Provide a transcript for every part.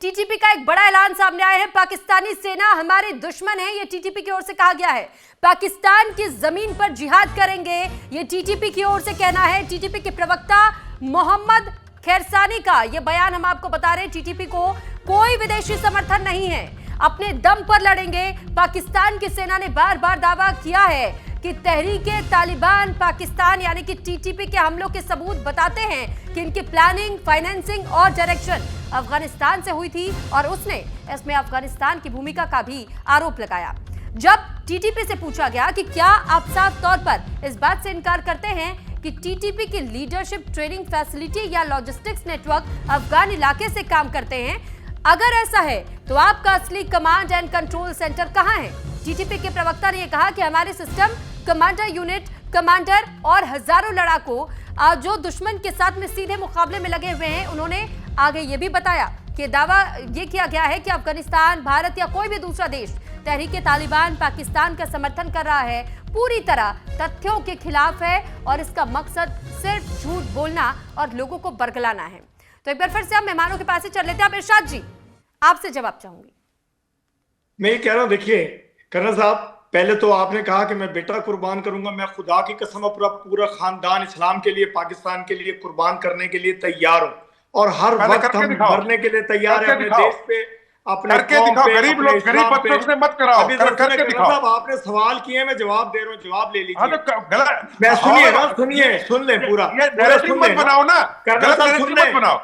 TTP का एक बड़ा ऐलान सामने आया है। पाकिस्तानी सेना हमारे दुश्मन है, ये टीटीपी की ओर से कहा गया है। पाकिस्तान की जमीन पर जिहाद करेंगे, ये टीटीपी की ओर से कहना है। टीटीपी के प्रवक्ता मोहम्मद खैरसानी का यह बयान हम आपको बता रहे हैं। टीटीपी को कोई विदेशी समर्थन नहीं है, अपने दम पर लड़ेंगे। पाकिस्तान की सेना ने बार बार दावा किया है कि तहरीके तालिबान पाकिस्तान यानी कि टीटीपी के हमलों के सबूत बताते हैं कि इनकी प्लानिंग, फाइनेंसिंग और डायरेक्शन अफगानिस्तान से हुई थी और उसने इसमें अफगानिस्तान की भूमिका का भी आरोप लगाया। जब टीटीपी से पूछा गया कि क्या आप साफ तौर पर इस बात से इनकार करते हैं कि टीटीपी की लीडरशिप, ट्रेनिंग फैसिलिटी या लॉजिस्टिक्स नेटवर्क अफगान इलाके से काम करते हैं, अगर ऐसा है तो आपका असली कमांड एंड कंट्रोल सेंटर कहां है? टीटीपी के प्रवक्ता ने यह कहा कि हमारे सिस्टम, कमांडर यूनिट, कमांडर और हजारों लड़ाकू जो दुश्मन के साथ में सीधे मुकाबले में लगे हुए हैं। उन्होंने आगे यह भी बताया कि दावा यह किया गया है कि अफगानिस्तान, भारत या कोई भी दूसरा देश तहरीके तालिबान पाकिस्तान का समर्थन कर रहा है, पूरी तरह तथ्यों के खिलाफ है और इसका मकसद सिर्फ झूठ बोलना और लोगों को बरगलाना है। तो एक बार फिर से आप मेहमानों के पास से चल लेते हैं। आप इरशाद जी, आपसे जवाब चाहूंगी। मैं ये कह रहा हूं, देखिए कर्नल साहब, पहले तो आपने कहा कि मैं बेटा कुर्बान करूंगा। मैं खुदा की कसम अपना पूरा खानदान इस्लाम के लिए, पाकिस्तान के लिए कुर्बान करने के लिए तैयार हूं और हर वक्त हम मरने के लिए तैयार है अपने देश पे, अपने कौम पे, गरीब लोग, गरीब बच्चों से मत कराओ। करके दिखाओ। साहब आपने सवाल किए, मैं जवाब दे रहा हूँ, जवाब ले लीजिए। मैं सुनिए, सुन ले पूरा मत बनाओ ना, कर्नल साहब सुन ले, बनाओ।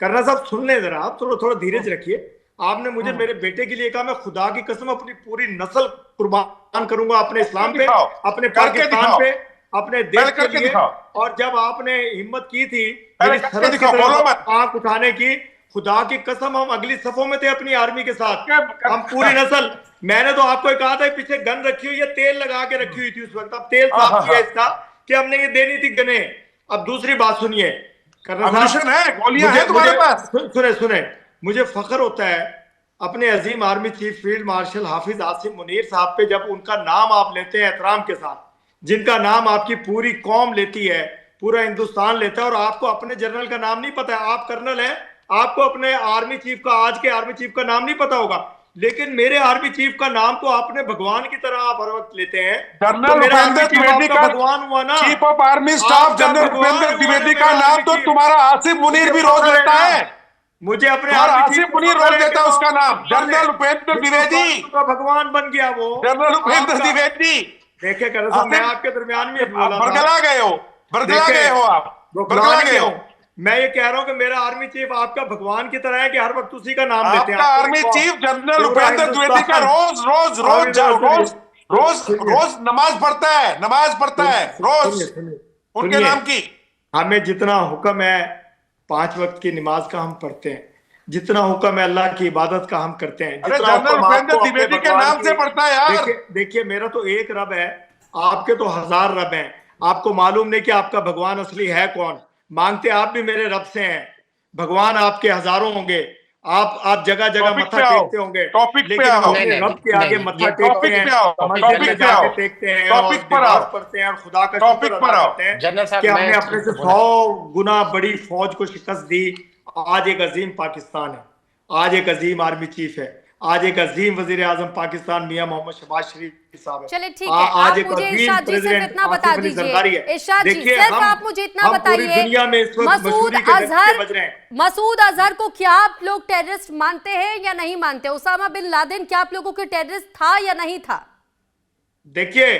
कर्नल साहब सुन ले जरा, आप थोड़ा धीरज रखिए। आपने मुझे मेरे बेटे के लिए कहा, मैं खुदा की कसम अपनी पूरी नस्ल कुर्बान करूंगा अपने इस्लाम पे, अपने पाकिस्तान पे, अपने देश के लिए। और जब आपने हिम्मत की थी मेरी सरहद की तरफ आंख उठाने की, खुदा की कसम हम अगली सफों में थे अपनी आर्मी के साथ, हम पूरी नस्ल। मैंने तो आपको कहा था पीछे गन रखी हुई है, तेल लगा के रखी हुई थी उस वक्त। अब तेल साफ किया इसका कि हमने ये देनी थी गने। अब दूसरी बात सुनिए कर्नल साहब, सुने मुझे फख्र होता है अपने अजीम आर्मी चीफ फील्ड मार्शल हाफिज आसिम मुनीर साहब पे, जब उनका नाम आप लेते हैं एहतराम के साथ, जिनका नाम आपकी पूरी कौम लेती है, पूरा हिंदुस्तान लेता है, और आपको अपने जनरल का नाम नहीं पता है। आप कर्नल हैं, आपको अपने आर्मी चीफ का, आज के आर्मी चीफ का नाम नहीं पता होगा, लेकिन मेरे आर्मी चीफ का नाम तो आपने भगवान की तरह आप हर वक्त लेते हैं। जनरल उपेंद्र द्विवेदी का भगवान हुआ ना, chief of army staff general Upendra Dwivedi का नाम तो तुम्हारा आसिफ मुनीर भी रोज लेता है। मुझे अपने आसिफ मुनीर रोज लेता है उसका नाम, जनरल उपेंद्र द्विवेदी का भगवान बन गया वो, जनरल उपेंद्र द्विवेदी। देखे कर्नल साहब, मैं आपके दरमियान में बरगला गए हो, आप बरगला गए हो। मैं ये कह रहा हूँ कि मेरा आर्मी चीफ आपका भगवान की तरह है कि हर वक्त उसी का नाम लेते हैं। आपका army chief general Upendra Dwivedi का रोज नमाज पढ़ता है रोज उनके नाम की। हमें जितना हुक्म है 5 वक्त की नमाज का हम पढ़ते हैं, जितना हुक्म है अल्लाह की इबादत का हम करते हैं। जनरल उपेंद्र द्विवेदी के नाम से पढ़ता है यार। देखिए मेरा तो एक रब है, आपके तो 1000 रब हैं। आपको मालूम नहीं कि आपका भगवान असली है कौन। मांगते आप भी मेरे रब से हैं, भगवान आपके हजारों होंगे, आप जगह जगह मत्था टेकते होंगे, लेकिन अपने रब के आगे मत्था टेकते हैं, जाके टेकते हैं और नमाज पढ़ते हैं और खुदा का शुक्र अदा करते हैं कि हमने अपने से 100 गुना बड़ी फौज को शिकस्त दी। आज एक अजीम पाकिस्तान है, आज एक अजीम आर्मी चीफ है, आज एक अजीम वजीर आजम पाकिस्तान मियां मोहम्मद शहबाज शरीफ साहब है। चलिए ठीक है, आज आप मुझे इरशाद जी सिर्फ इतना बता दीजिए, इरशाद जी सिर्फ आप मुझे इतना बताइए, मसूद अजहर को क्या आप लोग टेररिस्ट मानते हैं या नहीं मानते? उसामा बिन लादेन क्या आप लोगों के टेररिस्ट था या नहीं था? देखिए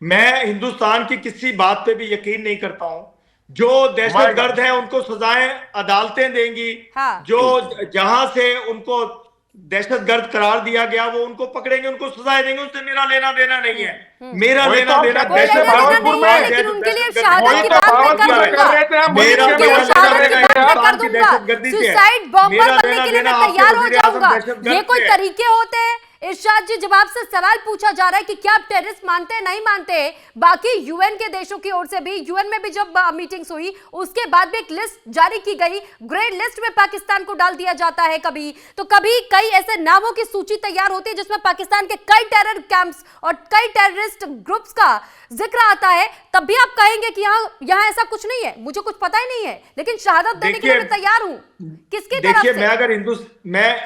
मैं हिंदुस्तान की किसी बात पे भी यकीन नहीं करता हूं। जो दहशतगर्द हैं उनको सजाएं अदालतें देंगी, जो जहां से उनको दहशतगर्द करार दिया गया वो उनको पकड़ेंगे, उनको सजाएं देंगे, उससे मेरा लेना देना नहीं है। मेरा लेना देना भावलपुर में सुसाइड बॉम्बर बनने के लिए मैं तैयार हो जाऊंगा। ये कोई तरीके होते हैं? इरशाद जी, जब आपसे सवाल पूछा जा रहा है कि क्या आप टेररिस्ट मानते हैं नहीं मानते, बाकी यूएन के देशों की ओर से भी, यूएन में भी जब मीटिंग्स हुई उसके बाद भी एक लिस्ट जारी की गई, ग्रे लिस्ट में पाकिस्तान को डाल दिया जाता है कभी, तो कभी कई ऐसे नामों की सूची तैयार होती है जिसमें पाकिस्तान के कई टेरर कैंप्स और कई टेररिस्ट ग्रुप्स का जिक्र आता है, तब भी आप कहेंगे कि यहाँ ऐसा कुछ नहीं है, मुझे कुछ पता ही नहीं है, लेकिन शहादत देने के लिए मैं तैयार हूं। किसकी तरफ से?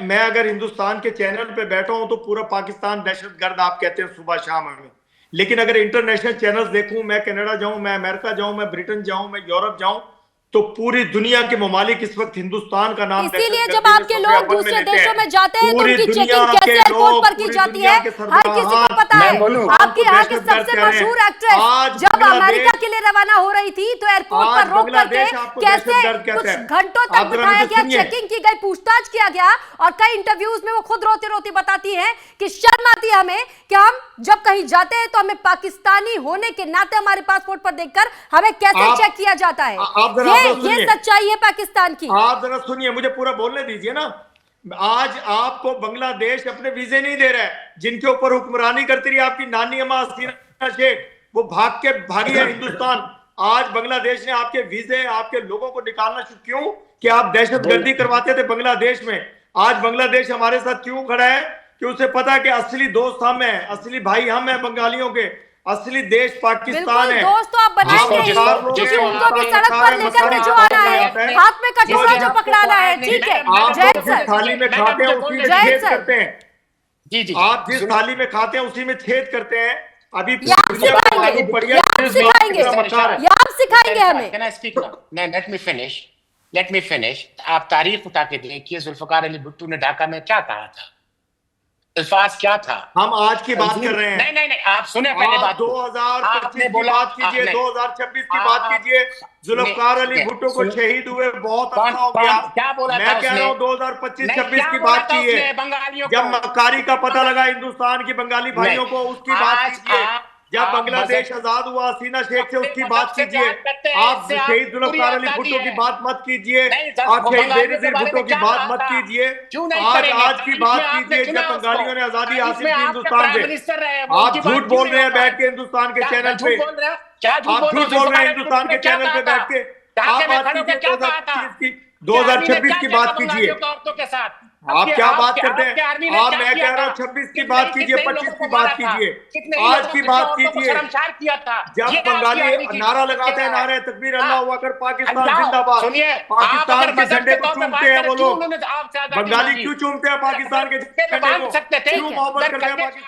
मैं अगर हिंदुस्तान के चैनल पे बैठा हूं तो पूरा पाकिस्तान दहशतगर्द आप कहते हैं सुबह शाम हमें, लेकिन अगर इंटरनेशनल चैनल्स देखूं, मैं कनाडा जाऊं, मैं अमेरिका जाऊं, मैं ब्रिटेन जाऊं, मैं यूरोप जाऊं, तो पूरी दुनिया के ममालिक इस वक्त हिंदुस्तान का नाम, इसीलिए जब आपके लोग दूसरे देशों में जाते हैं तो उनकी चेकिंग कैसे एयरपोर्ट पर की जाती है हर किसी को पता है। आपकी यहाँ की सबसे मशहूर एक्ट्रेस जब अमेरिका के लिए रवाना हो रही थी तो एयरपोर्ट पर रोक करके कैसे कुछ घंटों तक बिठाया गया, चेकिंग की गई, पूछताछ किया गया, और कई इंटरव्यूज में वो खुद रोती रोती बताती है कि शर्म आती है हमें कि हम जब कहीं जाते हैं तो हमें पाकिस्तानी होने के नाते हमारे पासपोर्ट पर देखकर हमें कैसे चेक किया जाता है। ये सच्चाई है पाकिस्तान की। आप जरा सुनिए, मुझे पूरा बोलने दीजिए ना। आज आपको बांग्लादेश अपने वीजे नहीं दे रहा है, जिनके ऊपर हुक्मरानी करती रही आपकी नानी अम्मा हसीना शेख, वो भागी है हिंदुस्तान। आज बांग्लादेश ने आपके वीजे, आपके लोगों को निकालना क्यों? कि आप दहशतगर्दी करवाते थे बांग्लादेश में। आज बांग्लादेश हमारे साथ क्यों खड़ा है? कि उसे पता है कि असली दोस्त हम हैं, असली भाई हम हैं बंगालियों के, असली देश पाकिस्तान है। दोस्त तो आप बनाएंगे ही, क्योंकि उनको भी सड़क पर लेकर के जो आना है, हाथ में कटोरा जो पकड़ाना है, ठीक है। आप जिस थाली में खाते हैं उसी में छेद करते हैं। जी जी, आप जिस थाली में खाते हैं उसी में छेद करते हैं। अभी आप सिखाएंगे हमें। Let me finish. आप तारीख उठा के देखिए, जुल्फकार अली भुट्टो ने ढाका में क्या कहा था, अल्फाज क्या था। हम आज की बात कर रहे हैं। नहीं, आप सुने पहले बात। 2025 की बात कीजिए, 2026 की बात कीजिए। जुल्फकार अली भुट्टो को शहीद हुए बहुत अच्छा हो गया। क्या बोला? मैं कह रहा हूँ 2025-26 की बात कीजिए, जब मक्कारी का पता लगा हिंदुस्तान की बंगाली भाइयों को, उसकी बात कीजिए। जब बांग्लादेश आजाद हुआ हसीना शेख से, उसकी बात कीजिए। आप शहीद जुल्फकार अली भुट्टो की बात मत कीजिए, आप शहीद बेनजीर भुट्टो की बात मत कीजिए। आज की बात कीजिए जब बंगालियों ने आजादी हासिल की हिंदुस्तान से। आप झूठ बोल रहे हैं बैठ के हिंदुस्तान के चैनल पे, आप झूठ बोल रहे हैं हिंदुस्तान के चैनल पे बैठ के। आप बात कीजिए 2026 की बात कीजिए। आप क्या बात करते हैं? आप, मैं कह रहा हूँ 26 की बात कीजिए, 25 की बात कीजिए, आज की बात कीजिए। जब बंगाली नारा लगाते हैं, नारे तकबीर अल्लाह हू अकबर पाकिस्तान जिंदाबाद, पाकिस्तान के झंडे को चूमते हैं वो लोग। बंगाली क्यों चूमते हैं पाकिस्तान के झंडे को? क्यों मोहब्बत करते हैं पाकिस्तान?